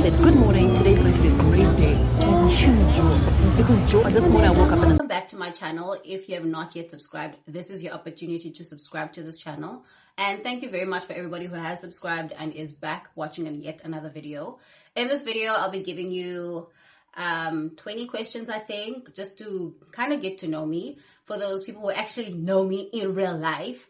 said, good morning, today's going to be a great day. And choose joy. Because joy, this morning I woke up and Welcome back to my channel. If you have not yet subscribed, this is your opportunity to subscribe to this channel. And thank you very much for everybody who has subscribed and is back watching yet another video. In this video, I'll be giving you 20 questions, I think, just to kind of get to know me. For those people who actually know me in real life,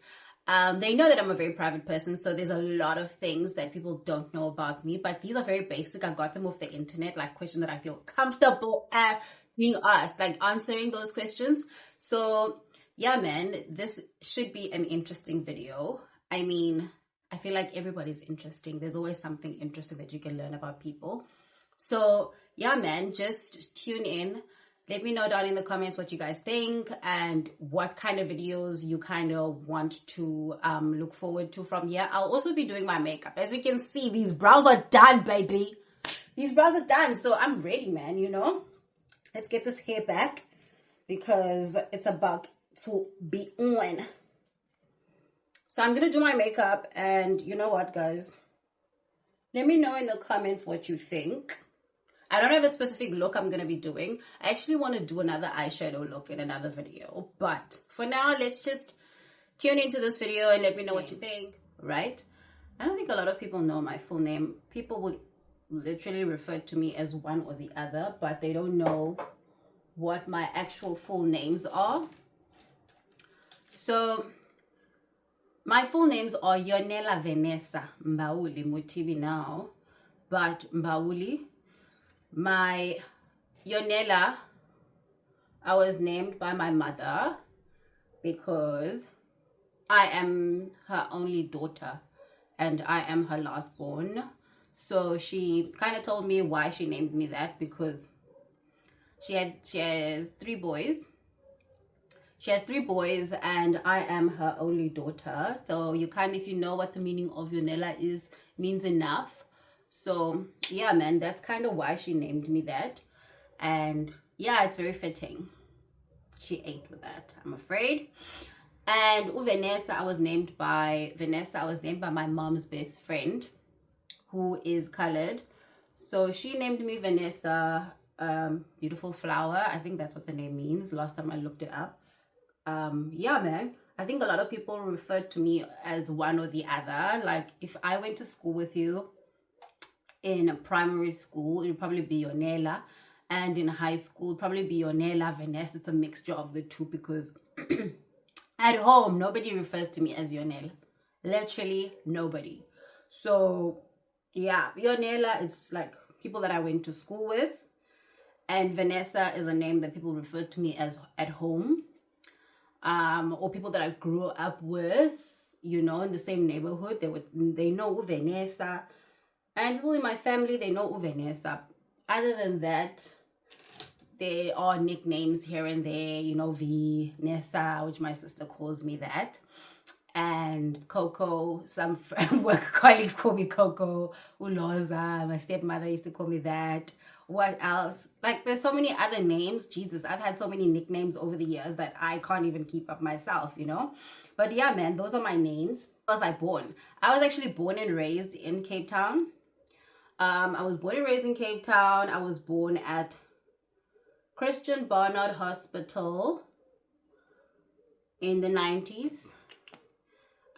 they know that I'm a very private person, so there's a lot of things that people don't know about me, but these are very basic. I got them off the internet, like questions that I feel comfortable at being asked, like answering those questions. So yeah, man, this should be an interesting video. I mean, I feel like everybody's interesting. There's always something interesting that you can learn about people. So yeah, man, just tune in. Let me know down in the comments what you guys think and what kind of videos you kind of want to look forward to from here. I'll also be doing my makeup. As you can see, these brows are done, baby. These brows are done. So I'm ready, man, you know. Let's get this hair back because it's about to be on. So I'm going to do my makeup, and you know what, guys? Let me know in the comments what you think. I don't have a specific look I'm going to be doing. I actually want to do another eyeshadow look in another video. But for now, let's just tune into this video and let me know what you think, right? I don't think a lot of people know my full name. People would literally refer to me as one or the other, but they don't know what my actual full names are. So my full names are Yonela Vanessa Mbauli Mutibi now, but Mbauli. My Yonela, I was named by my mother because I am her only daughter and I am her last born. So she kind of told me why she named me that, because she has three boys. She has three boys and I am her only daughter. So you if you know what the meaning of Yonela is, means enough. So yeah, man, that's kind of why she named me that. And yeah, it's very fitting. She ate with that, I'm afraid. And Vanessa, I was named by my mom's best friend, who is colored. So she named me Vanessa, beautiful flower. I think that's what the name means. Last time I looked it up. Yeah, man, I think a lot of people refer to me as one or the other. Like if I went to school with you, in primary school, it would probably be Yonela, and in high school, probably be Yonela, Vanessa. It's a mixture of the two because at home, nobody refers to me as Yonela. Literally nobody. So yeah, Yonela is like people that I went to school with, and Vanessa is a name that people refer to me as at home, or people that I grew up with, you know, in the same neighborhood. They know Vanessa. And people in my family, they know Vanessa. Other than that, there are nicknames here and there, you know, Vanessa, which my sister calls me that. And Coco, some work colleagues call me Coco. Uloza, my stepmother used to call me that. What else? Like, there's so many other names. Jesus, I've had so many nicknames over the years that I can't even keep up myself, you know? But yeah, man, those are my names. Where was I born? I was actually born and raised in Cape Town. I was born and raised in Cape Town. I was born at Christian Barnard Hospital in the 90s.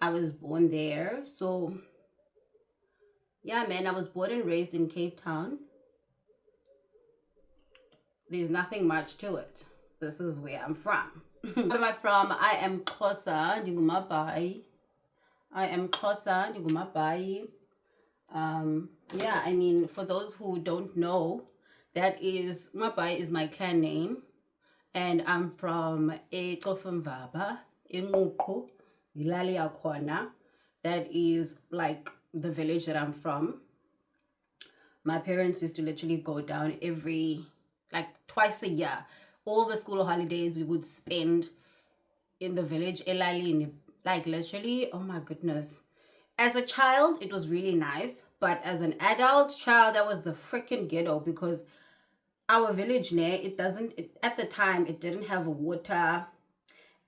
I was born there. So, yeah, man, I was born and raised in Cape Town. There's nothing much to it. This is where I'm from. Where am I from? I am Xhosa, Ndingumabai. Yeah, I mean, for those who don't know, that is, Mabai is my clan name, and I'm from Exofimvaba, Inguqu, Ilali Akwana. That is like the village that I'm from. My parents used to literally go down twice a year. All the school holidays we would spend in the village, Elali, like literally, oh my goodness. As a child, it was really nice. But as an adult child, that was the freaking ghetto because our village at the time, it didn't have water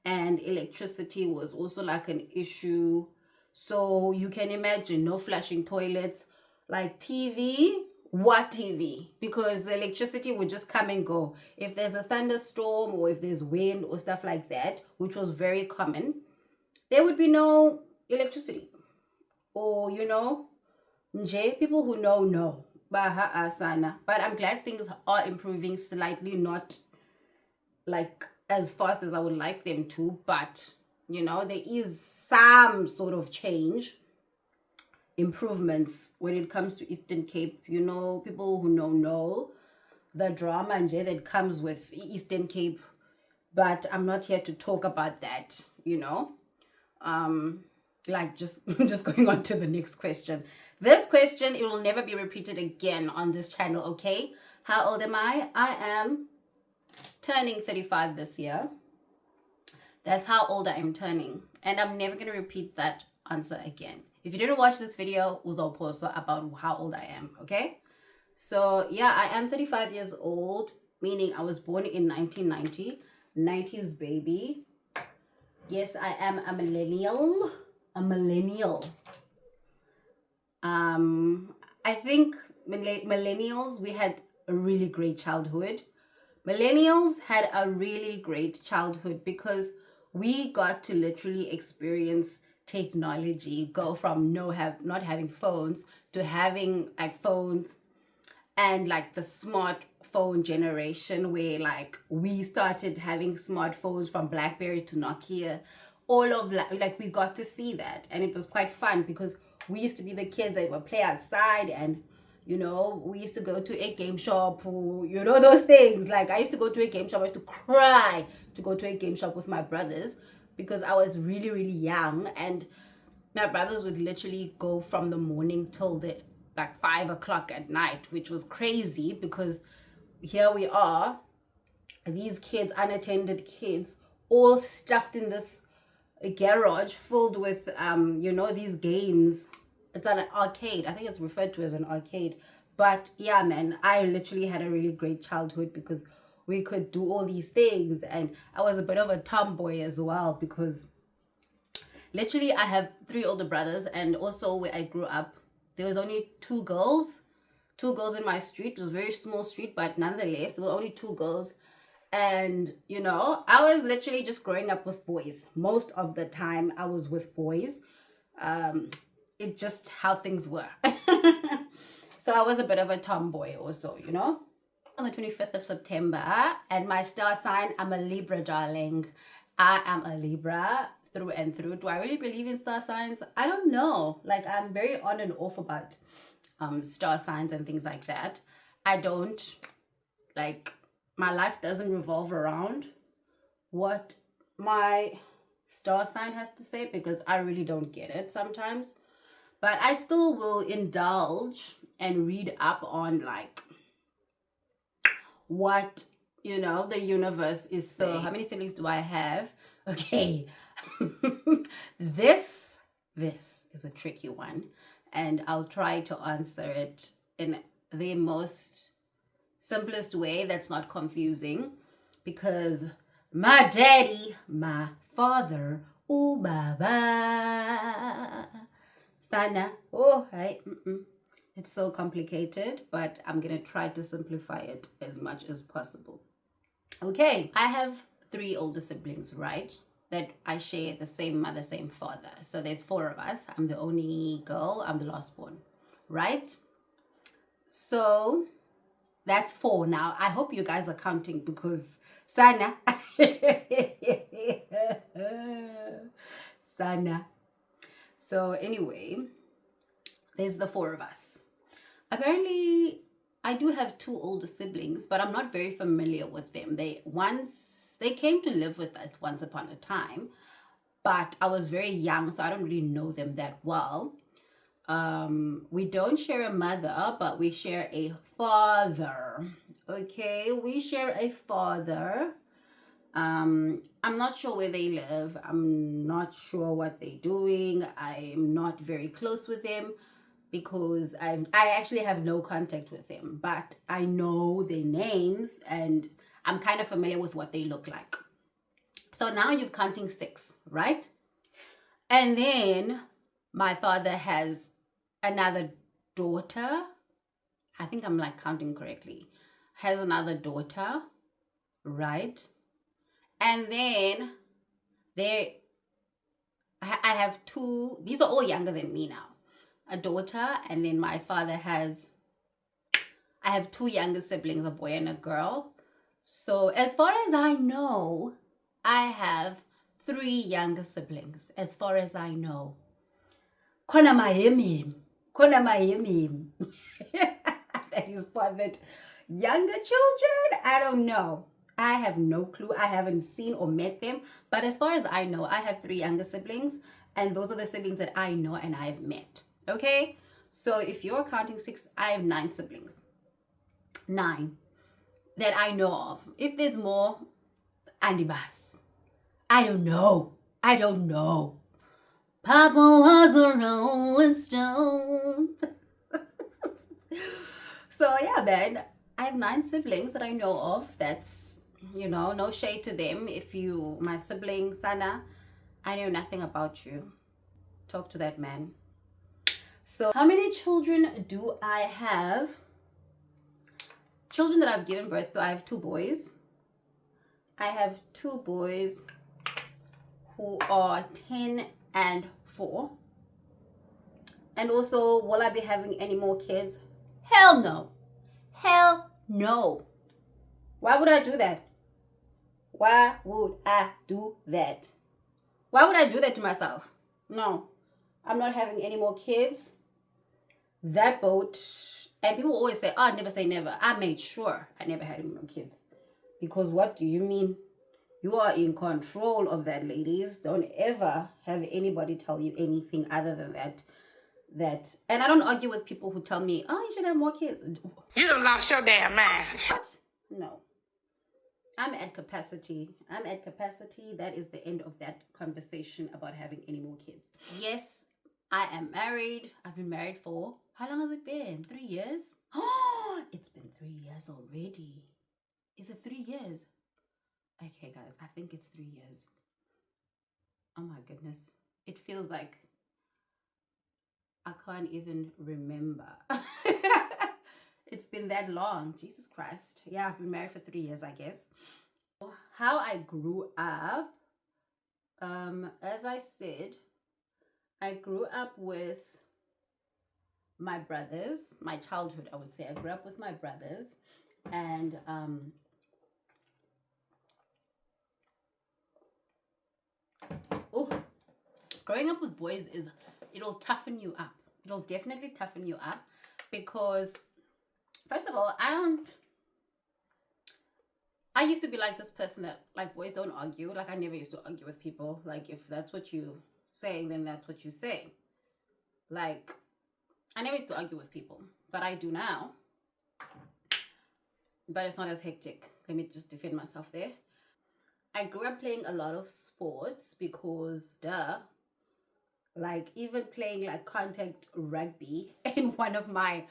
and electricity was also like an issue. So you can imagine no flushing toilets, like TV what TV, because the electricity would just come and go. If there's a thunderstorm or if there's wind or stuff like that, which was very common, there would be no electricity. Or, you know, nje, people who know. Baha asana. But I'm glad things are improving slightly, not like as fast as I would like them to, but you know, there is some sort of change, improvements when it comes to Eastern Cape. You know, people who know the drama and that comes with Eastern Cape, but I'm not here to talk about that, you know. Like just just going on to the next question. This question, it will never be repeated again on this channel, okay? How old am I? I am turning 35 this year. That's how old I am turning. And I'm never going to repeat that answer again. If you didn't watch this video, uzoposto about how old I am, okay? So yeah, I am 35 years old, meaning I was born in 1990, 90s baby. Yes, I am a millennial. A millennial. I think millennials, we had a really great childhood. Millennials had a really great childhood because we got to literally experience technology, go from not having phones to having like phones, and like the smartphone generation where like we started having smartphones from BlackBerry to Nokia. All of like we got to see that, and it was quite fun because we used to be the kids that would play outside, and you know, we used to go to a game shop, or you know, those things. Like I used to go to a game shop, I used to cry to go to a game shop with my brothers because I was really, really young, and my brothers would literally go from the morning till the like 5 o'clock at night, which was crazy because here we are, these kids, unattended kids, all stuffed in this garage filled with you know, these games. It's an arcade. I think it's referred to as an arcade. But yeah, man, I literally had a really great childhood because we could do all these things, and I was a bit of a tomboy as well because literally I have 3 older brothers, and also where I grew up there was only 2 girls in my street. It was a very small street, but nonetheless there were only 2 girls. And you know, I was literally just growing up with boys. Most of the time I was with boys. It's just how things were. So I was a bit of a tomboy also, you know. On the 25th of September, and my star sign, I'm a Libra, darling. I am a Libra through and through. Do I really believe in star signs? I don't know. Like, I'm very on and off about star signs and things like that. I don't, like, my life doesn't revolve around what my star sign has to say because I really don't get it sometimes. But I still will indulge and read up on like what, you know, the universe is saying. So how many siblings do I have? Okay. This is a tricky one, and I'll try to answer it in the most simplest way that's not confusing, because my daddy, my father, oh baba, sana, oh hi, it's so complicated, but I'm gonna try to simplify it as much as possible. Okay, I have 3 older siblings, right? That I share the same mother, same father. So there's 4 of us. I'm the only girl. I'm the last born, right? So that's 4 now. I hope you guys are counting because sana. Sana. So anyway, there's the 4 of us. Apparently, I do have 2 older siblings, but I'm not very familiar with them. They came to live with us once upon a time, but I was very young, so I don't really know them that well. We don't share a mother, but we share a father. Okay, we share a father. I'm not sure where they live. I'm not sure what they're doing. I'm not very close with them because I actually have no contact with them, but I know their names and I'm kind of familiar with what they look like. So now you're counting 6, right? And then my father has another daughter. I think I'm like counting correctly, has another daughter, right? And then there, I have two, these are all younger than me now, a daughter, and then my father has, I have two younger siblings, a boy and a girl. So as far as I know, I have three younger siblings, as far as I know. Khona mayemim. Khona mayemim. That is for that younger children. I don't know. I have no clue. I haven't seen or met them. But as far as I know, I have three younger siblings. And those are the siblings that I know and I've met. Okay? So if you're counting six, I have 9 siblings. 9 that I know of. If there's more, Andy Bass. I don't know. I don't know. Papa was a Rolling Stone. So yeah, man, I have 9 siblings that I know of. That's, you know, no shade to them. If you, my sibling, Sana, I know nothing about you. Talk to that man. So how many children do I have? Children that I've given birth to, I have 2 boys. I have 2 boys who are 10 and 4. And also, will I be having any more kids? Hell no. Hell no. Why would I do that? Why would I do that? Why would I do that to myself? No. I'm not having any more kids. That boat. And people always say, oh, never say never. I made sure I never had any more kids. Because what do you mean? You are in control of that, ladies. Don't ever have anybody tell you anything other than that. And I don't argue with people who tell me, oh, you should have more kids. You done lost your damn mind. What? No. I'm at capacity. That is the end of that conversation about having any more kids. Yes, I am married. I've been married for, how long has it been? 3 years? Oh, it's been 3 years already. Is it 3 years? Okay, guys, I think it's 3 years. Oh my goodness. It feels like I can't even remember. It's been that long. Jesus Christ. Yeah, I've been married for 3 years, I guess. How I grew up, as I said, I grew up with my brothers. My childhood, I would say. I grew up with my brothers. And growing up with boys it'll toughen you up. It'll definitely toughen you up because, first of all, I used to be like this person that, like, boys don't argue. Like, I never used to argue with people. Like, if that's what you say, then that's what you say. Like, I never used to argue with people, but I do now. But it's not as hectic. Let me just defend myself there. I grew up playing a lot of sports because, like, even playing like contact rugby in one of my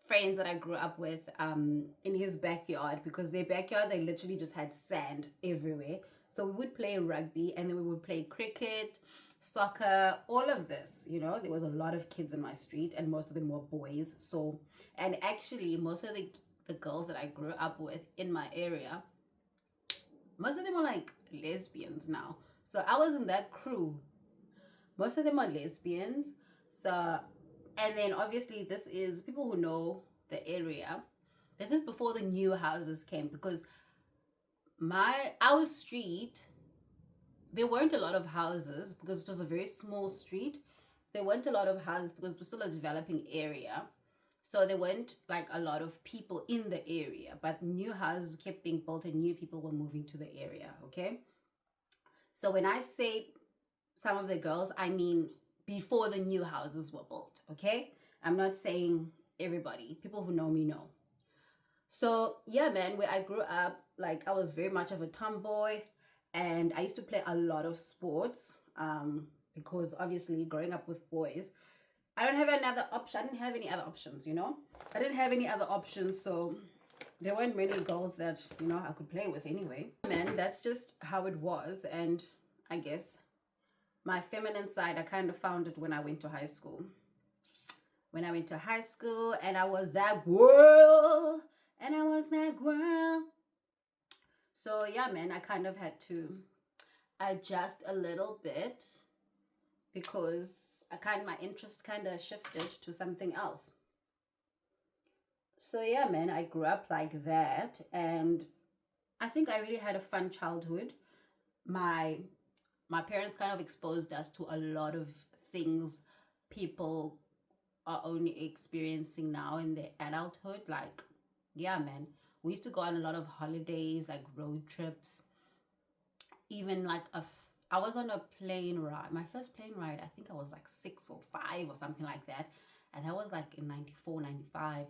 friends that I grew up with in his backyard, because their backyard, they literally just had sand everywhere. So we would play rugby, and then we would play cricket, soccer, all of this, you know. There was a lot of kids in my street, and most of them were boys. So, and actually most of the girls that I grew up with in my area, most of them are like lesbians now. So I was in that crew. Most of them are lesbians. So, and then obviously this is people who know the area. This is before the new houses came, because our street, there weren't a lot of houses because it was a very small street. There weren't a lot of houses because it was still a developing area. So there weren't like a lot of people in the area, but new houses kept being built and new people were moving to the area, okay? So when I say some of the girls, I mean before the new houses were built, okay? I'm not saying everybody. People who know me know. So yeah, man, where I grew up, like, I was very much of a tomboy, and I used to play a lot of sports because obviously growing up with boys, I don't have another option. I didn't have any other options, you know? I didn't have any other options, so there weren't many girls that, you know, I could play with anyway. Man, that's just how it was. And I guess my feminine side, I kind of found it when I went to high school. when I went to high school, and I was that girl. And I was that girl. So yeah, man, I kind of had to adjust a little bit because my interest kind of shifted to something else. So yeah, man, I grew up like that, and I think I really had a fun childhood. My parents kind of exposed us to a lot of things people are only experiencing now in their adulthood. Like, yeah, man, we used to go on a lot of holidays, like road trips. Even like I was on a plane ride. My first plane ride, I think I was like 6 or 5 or something like that, and that was like in 94, 95.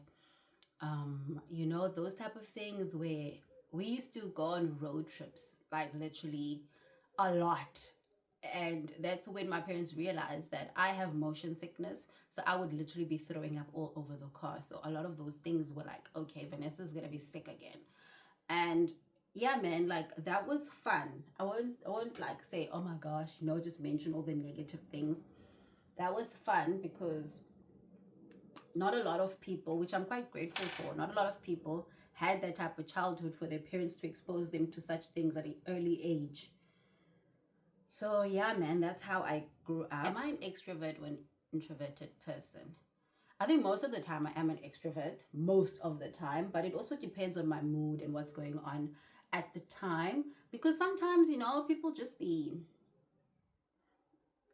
You know, those type of things where we used to go on road trips, like literally a lot. And that's when my parents realized that I have motion sickness. So I would literally be throwing up all over the car. So a lot of those things were like, okay, Vanessa's gonna be sick again. And yeah, man, like that was fun. I won't like say, oh my gosh, you know, just mention all the negative things. That was fun because not a lot of people, which I'm quite grateful for, not a lot of people had that type of childhood for their parents to expose them to such things at an early age. So yeah, man, that's how I grew up. Am I an extrovert or an introverted person? I think most of the time I am an extrovert, most of the time, but it also depends on my mood and what's going on at the time, because sometimes, you know, people just be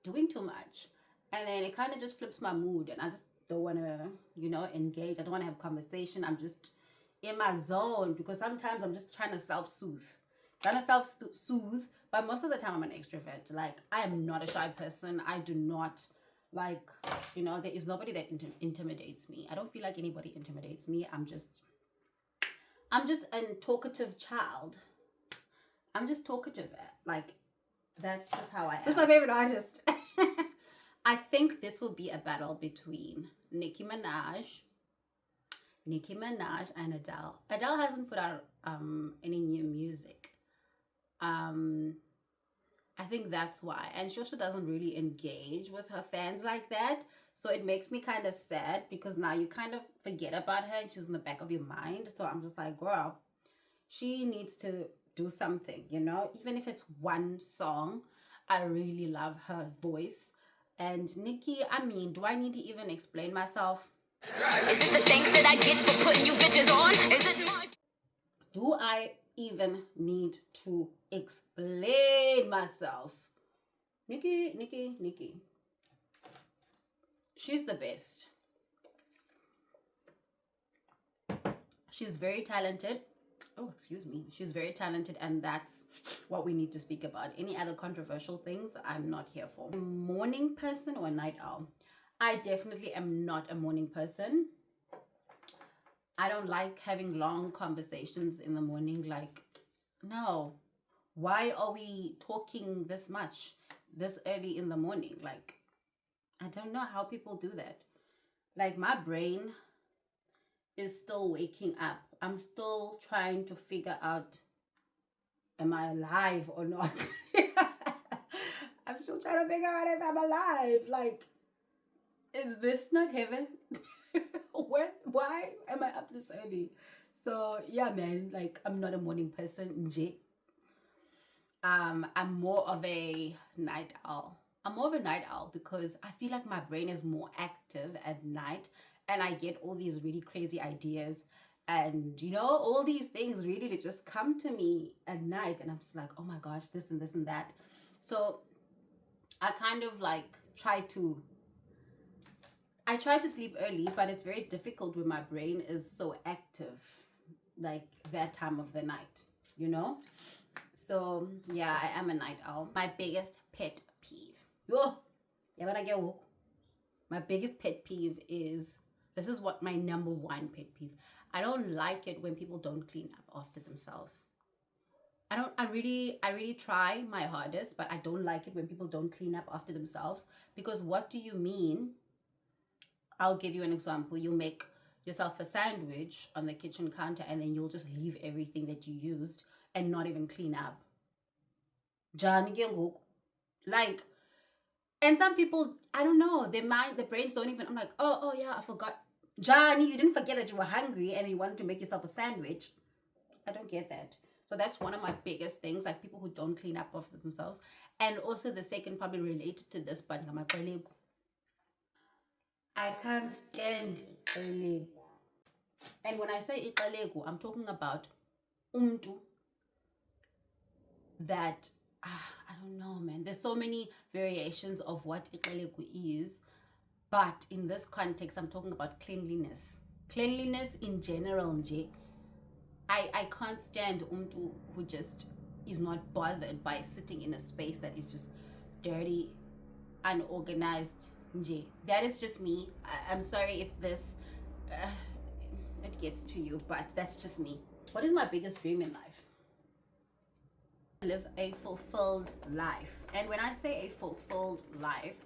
doing too much, and then it kind of just flips my mood, and I just don't want to, you know, engage. I don't want to have conversation. I'm just in my zone because sometimes I'm just trying to self-soothe, but most of the time I'm an extrovert. Like, I am not a shy person. I do not, like, you know, there is nobody that intimidates me. I don't feel like anybody intimidates me. I'm just a talkative child. I'm just talkative. Like, that's just how I am. Who's my favorite artist? I think this will be a battle between Nicki Minaj and Adele. Adele hasn't put out any new music. I think that's why. And she also doesn't really engage with her fans like that. So it makes me kind of sad because now you kind of forget about her and she's in the back of your mind. So I'm just like, girl, she needs to do something, you know, even if it's one song. I really love her voice. And Nicki, I mean, do I need to even explain myself? Is this the thanks that I get for putting you bitches on? Is it my... Do I even need to explain myself? Nicki. She's the best. She's very talented. Oh, excuse me. She's very talented, and that's what we need to speak about. Any other controversial things, I'm not here for. A morning person or a night owl? I definitely am not a morning person. I don't like having long conversations in the morning. Like, no. Why are we talking this much this early in the morning? Like, I don't know how people do that. Like, my brain is still waking up. I'm still trying to figure out, am I alive or not? I'm still trying to figure out if I'm alive. Like, is this not heaven? Why am I up this early? So yeah, man, like, I'm not a morning person. I'm more of a night owl. Because I feel like my brain is more active at night, and I get all these really crazy ideas, and you know, all these things really just come to me at night, and I'm just like, oh my gosh, this and this and that. So I kind of like try to sleep early, but it's very difficult when my brain is so active like that time of the night, you know. So yeah, I am a night owl. My biggest pet peeve. My biggest pet peeve is, this is what my number one pet peeve. I don't like it when people don't clean up after themselves. I really try my hardest, but I don't like it when people don't clean up after themselves. Because what do you mean? I'll give you an example. You make yourself a sandwich on the kitchen counter, and then you'll just leave everything that you used and not even clean up. Like, And some people, I don't know, their brains don't even, I'm like, oh yeah, I forgot. Johnny, you didn't forget that you were hungry and you wanted to make yourself a sandwich. I don't get that. So that's one of my biggest things, like people who don't clean up after themselves. And also the second, probably related to this, but I can't stand iqeleku. And when I say iqeleku, I'm talking about umtu that, I don't know, man. There's so many variations of what iqeleku is. But in this context, I'm talking about cleanliness. Cleanliness in general, nje. I can't stand umtu who just is not bothered by sitting in a space that is just dirty, unorganized. Nje. That is just me. I'm sorry if this it gets to you, but that's just me. What is my biggest dream in life? Live a fulfilled life. And when I say a fulfilled life,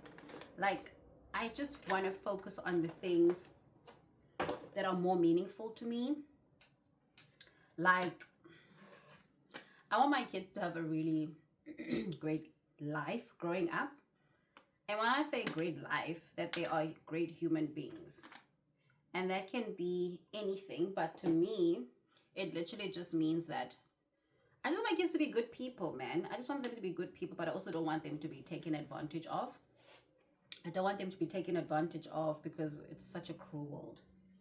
like, I just want to focus on the things that are more meaningful to me. Like, I want my kids to have a really great life growing up. And when I say great life, that they are great human beings. And that can be anything, but to me, it literally just means that I just want my kids to be good people, man. I just want them to be good people, but I also don't want them to be taken advantage of. I don't want them to be taken advantage of because it's such a cruel world.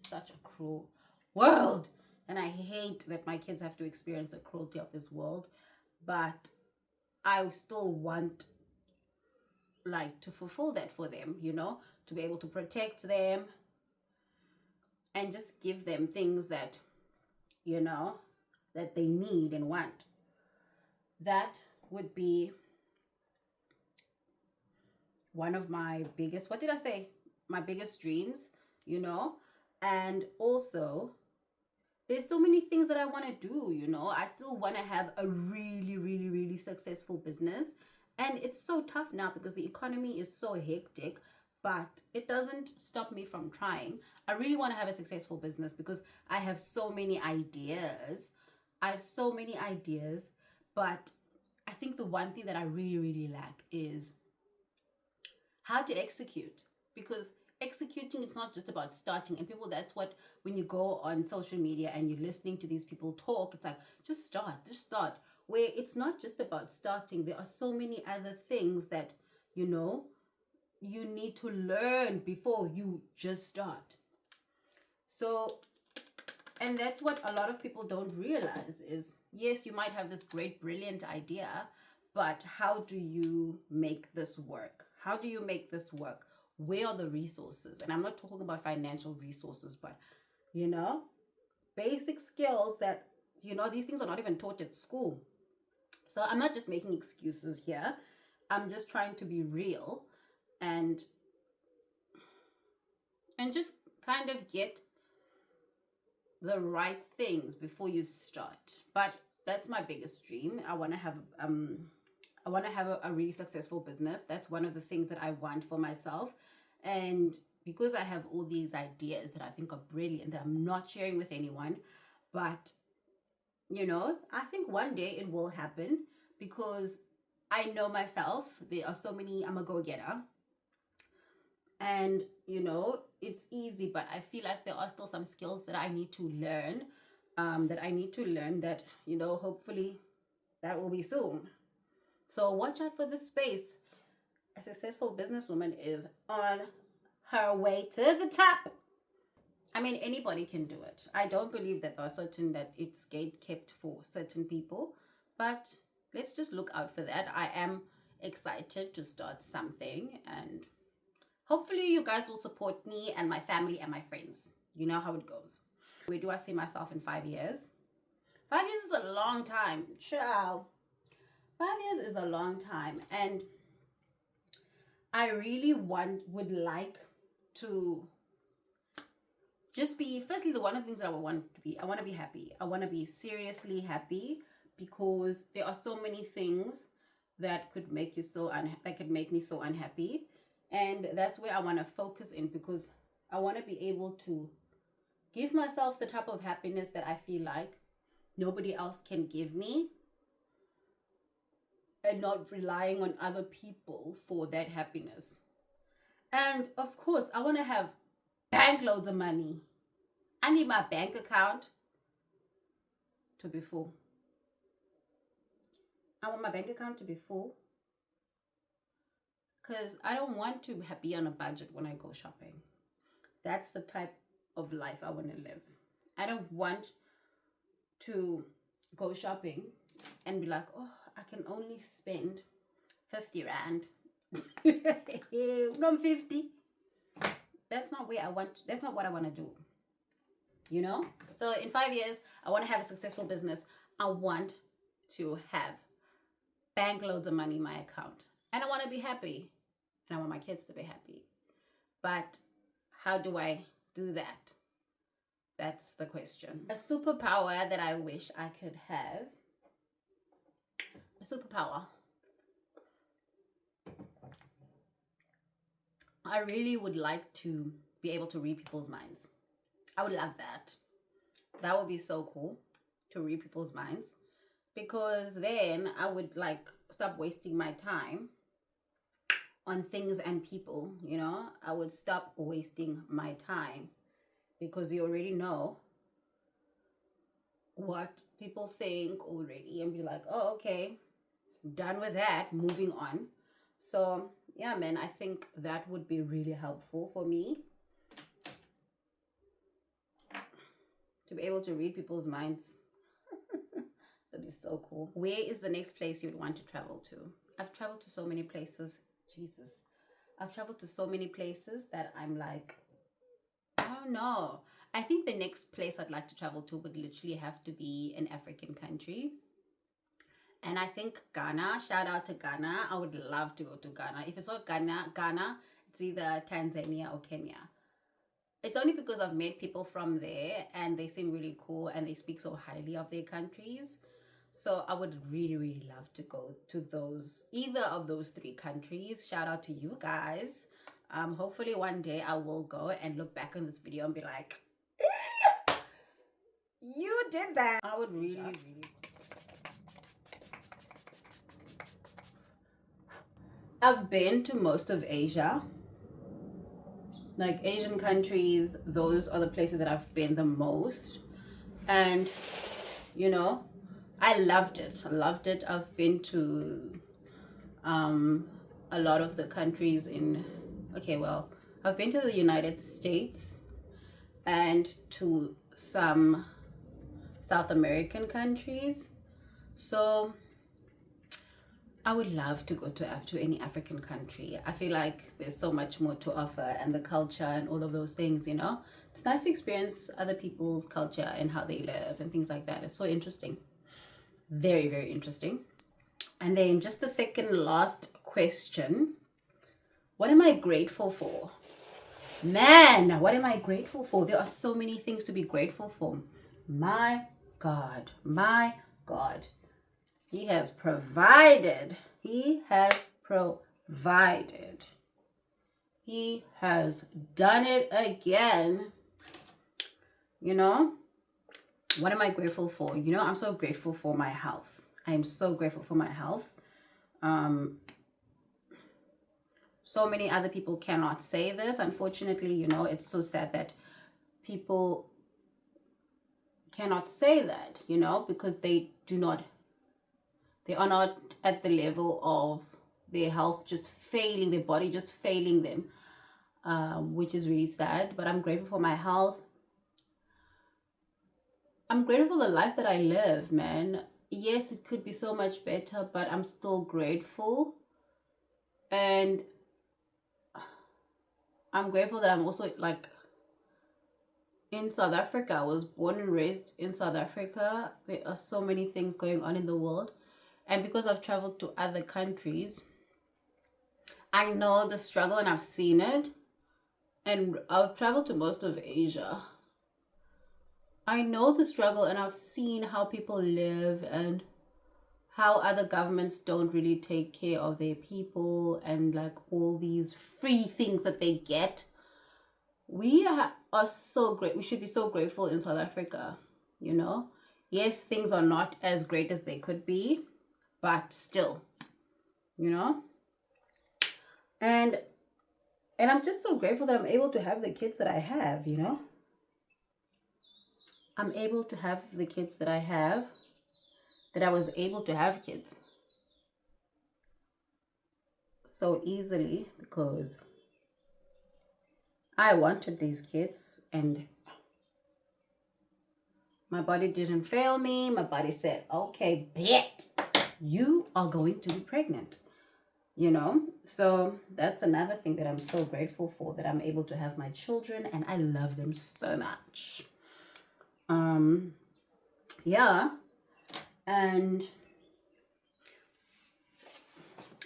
Such a cruel world. And I hate that my kids have to experience the cruelty of this world. But I still want, like, to fulfill that for them, you know? To be able to protect them. And just give them things that, you know, that they need and want. That would be one of my biggest, what did I say? My biggest dreams, you know? And also, there's so many things that I want to do, you know? I still want to have a really, really, really successful business. And it's so tough now because the economy is so hectic, but it doesn't stop me from trying. I really want to have a successful business because I have so many ideas. But I think the one thing that I really, really lack is how to execute, because executing is not just about starting. And people, that's what, when you go on social media and you're listening to these people talk, it's like, just start, where it's not just about starting. There are so many other things that, you know, you need to learn before you just start. So, and that's what a lot of people don't realize is, yes, you might have this great, brilliant idea, but how do you make this work? How do you make this work? Where are the resources? And I'm not talking about financial resources, but, you know, basic skills that, you know, these things are not even taught at school. So I'm not just making excuses here. I'm just trying to be real and just kind of get the right things before you start. But that's my biggest dream. I want to have a really successful business. That's one of the things that I want for myself. And because I have all these ideas that I think are brilliant that I'm not sharing with anyone, but, you know, I think one day it will happen because I know myself. There are so many, I'm a go-getter. And, you know, it's easy, but I feel like there are still some skills that I need to learn, that, you know, hopefully that will be soon. So watch out for this space. A successful businesswoman is on her way to the top. I mean, anybody can do it. I don't believe that there are certain, that it's gate kept for certain people, but let's just look out for that. I am excited to start something, and hopefully you guys will support me and my family and my friends. You know how it goes. Where do I see myself in 5 years? 5 years is a long time. Ciao. 5 years is a long time. And I really would like to just be, firstly, one of the things that I want to be happy. I want to be seriously happy, because there are so many things that could make you that could make me so unhappy. And that's where I want to focus in, because I want to be able to give myself the type of happiness that I feel like nobody else can give me. and not relying on other people for that happiness. And of course, I want to have bank loads of money. I need my bank account to be full. I want my bank account to be full because I don't want to be on a budget when I go shopping. That's the type of life I want to live. I don't want to go shopping and be like, oh, I can only spend 50 rand. Not 50. That's not where I want. That's not what I want to do. You know? So in 5 years, I want to have a successful business. I want to have bank loads of money in my account. And I want to be happy. And I want my kids to be happy. But how do I do that? That's the question. A superpower that I wish I could have. A superpower. I really would like to be able to read people's minds. I would love that. That would be so cool to read people's minds, because then I would like stop wasting my time on things and people, you know. I would stop wasting my time because you already know what people think already and be like, oh, okay, done with that, moving on. So yeah, man, I think that would be really helpful for me, to be able to read people's minds. That'd be so cool. Where is the next place you'd want to travel to? I've traveled to so many places. Jesus. I've traveled to so many places that I'm like, I don't know. I think the next place I'd like to travel to would literally have to be an African country. And I think Ghana, shout out to Ghana. I would love to go to Ghana. If it's not Ghana, it's either Tanzania or Kenya. It's only because I've met people from there and they seem really cool and they speak so highly of their countries. So I would really, really love to go to either of those three countries. Shout out to you guys. Hopefully one day I will go and look back on this video and be like, you did that. I would really. I've been to most of Asia. Like Asian countries, those are the places that I've been the most. And, you know, I loved it. I've been to a lot of the countries I've been to the United States and to some South American countries. So I would love to go to any African country. I feel like there's so much more to offer, and the culture and all of those things, you know. It's nice to experience other people's culture and how they live and things like that. It's so interesting. Very, very interesting. And then just the second last question. What am I grateful for? Man, what am I grateful for? There are so many things to be grateful for. My God. He has provided. He has provided. He has done it again. You know, what am I grateful for? You know, I'm so grateful for my health. I am so grateful for my health. So many other people cannot say this. Unfortunately, you know, it's so sad that people cannot say that, you know, because they are not at the level of their health just failing, their body just failing them, which is really sad. But I'm grateful for my health. I'm grateful for the life that I live, man. Yes, it could be so much better, but I'm still grateful. And I'm grateful that I'm also like in South Africa. I was born and raised in South Africa. There are so many things going on in the world. And because I've traveled to other countries, I know the struggle and I've seen it. And I've traveled to most of Asia. I know the struggle and I've seen how people live and how other governments don't really take care of their people and like all these free things that they get. We are so great. We should be so grateful in South Africa, you know. Yes, things are not as great as they could be, but still, you know. And I'm just so grateful that I'm able to have the kids that I have, you know. I'm able to have the kids that I have, that I was able to have kids so easily because I wanted these kids and my body didn't fail me. My body said, okay, bet you are going to be pregnant, you know. So that's another thing that I'm so grateful for, that I'm able to have my children and I love them so much. Yeah. And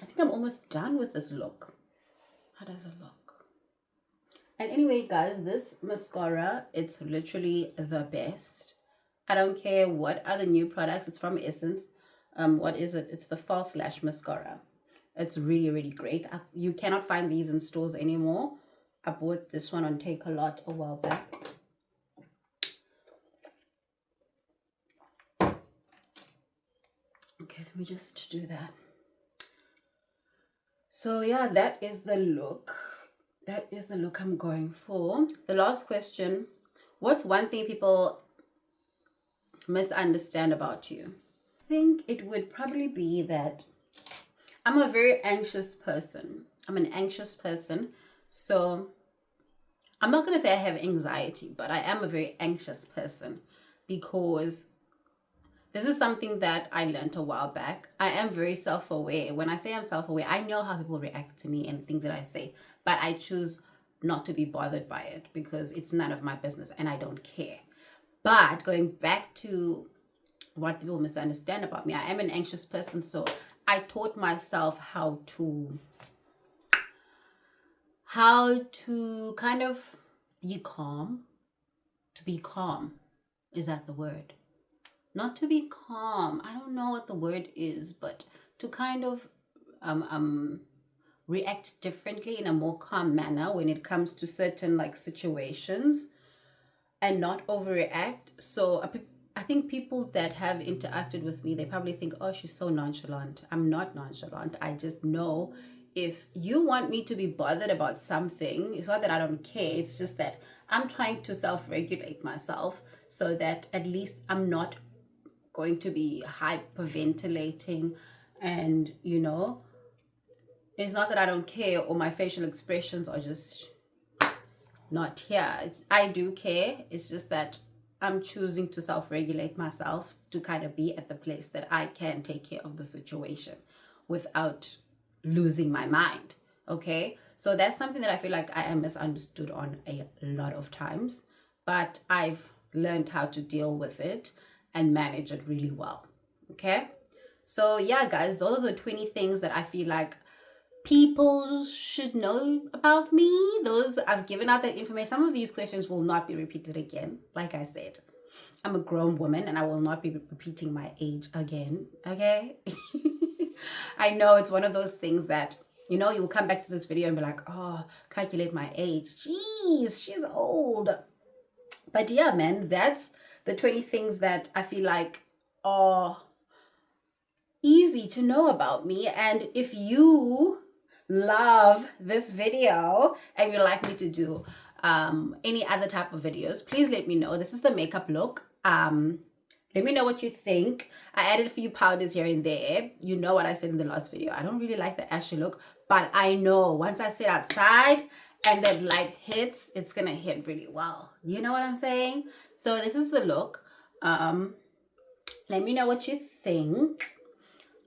I think I'm almost done with this look. How does it look? And anyway, guys, this mascara, it's literally the best. I don't care what other new products. It's from Essence. What is it? It's the False Lash Mascara. It's really, really great. You cannot find these in stores anymore. I bought this one on Takealot a while back. Okay, let me just do that. So yeah, that is the look. That is the look I'm going for. The last question, what's one thing people misunderstand about you? I think it would probably be that I'm a very anxious person. I'm an anxious person. So I'm not going to say I have anxiety, but I am a very anxious person because this is something that I learned a while back. I am very self-aware. When I say I'm self-aware, I know how people react to me and things that I say, but I choose not to be bothered by it because it's none of my business and I don't care. But going back to what people misunderstand about me, I am an anxious person, so I taught myself how to kind of be calm. To be calm. Is that the word? Not to be calm. I don't know what the word is, but to kind of react differently in a more calm manner when it comes to certain like situations and not overreact. So I think people that have interacted with me, they probably think, oh, she's so nonchalant. I'm not nonchalant. I just know if you want me to be bothered about something, it's not that I don't care. It's just that I'm trying to self-regulate myself so that at least I'm not going to be hyperventilating. And, you know, it's not that I don't care or my facial expressions are just not here. I do care. It's just that I'm choosing to self-regulate myself to kind of be at the place that I can take care of the situation without losing my mind. Okay, so that's something that I feel like I am misunderstood on a lot of times, but I've learned how to deal with it and manage it really well. Okay, so yeah, guys, those are the 20 things that I feel like people should know about me. Those, I've given out that information. Some of these questions will not be repeated again. Like I said, I'm a grown woman and I will not be repeating my age again. Okay. I know it's one of those things that, you know, you'll come back to this video and be like, oh, calculate my age. Jeez, she's old. But yeah, man, that's the 20 things that I feel like are easy to know about me. And if you love this video and you'd like me to do any other type of videos, please let me know. This is the makeup look. Let me know what you think. I added a few powders here and there. You know what I said in the last video. I don't really like the ashy look, but I know once I sit outside and that light hits, it's gonna hit really well. You know what I'm saying? So this is the look. Let me know what you think.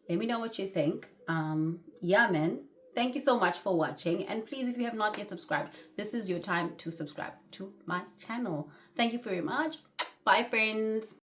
Let me know what you think. Yeah, man. Thank you so much for watching. And please, if you have not yet subscribed, this is your time to subscribe to my channel. Thank you very much. Bye, friends.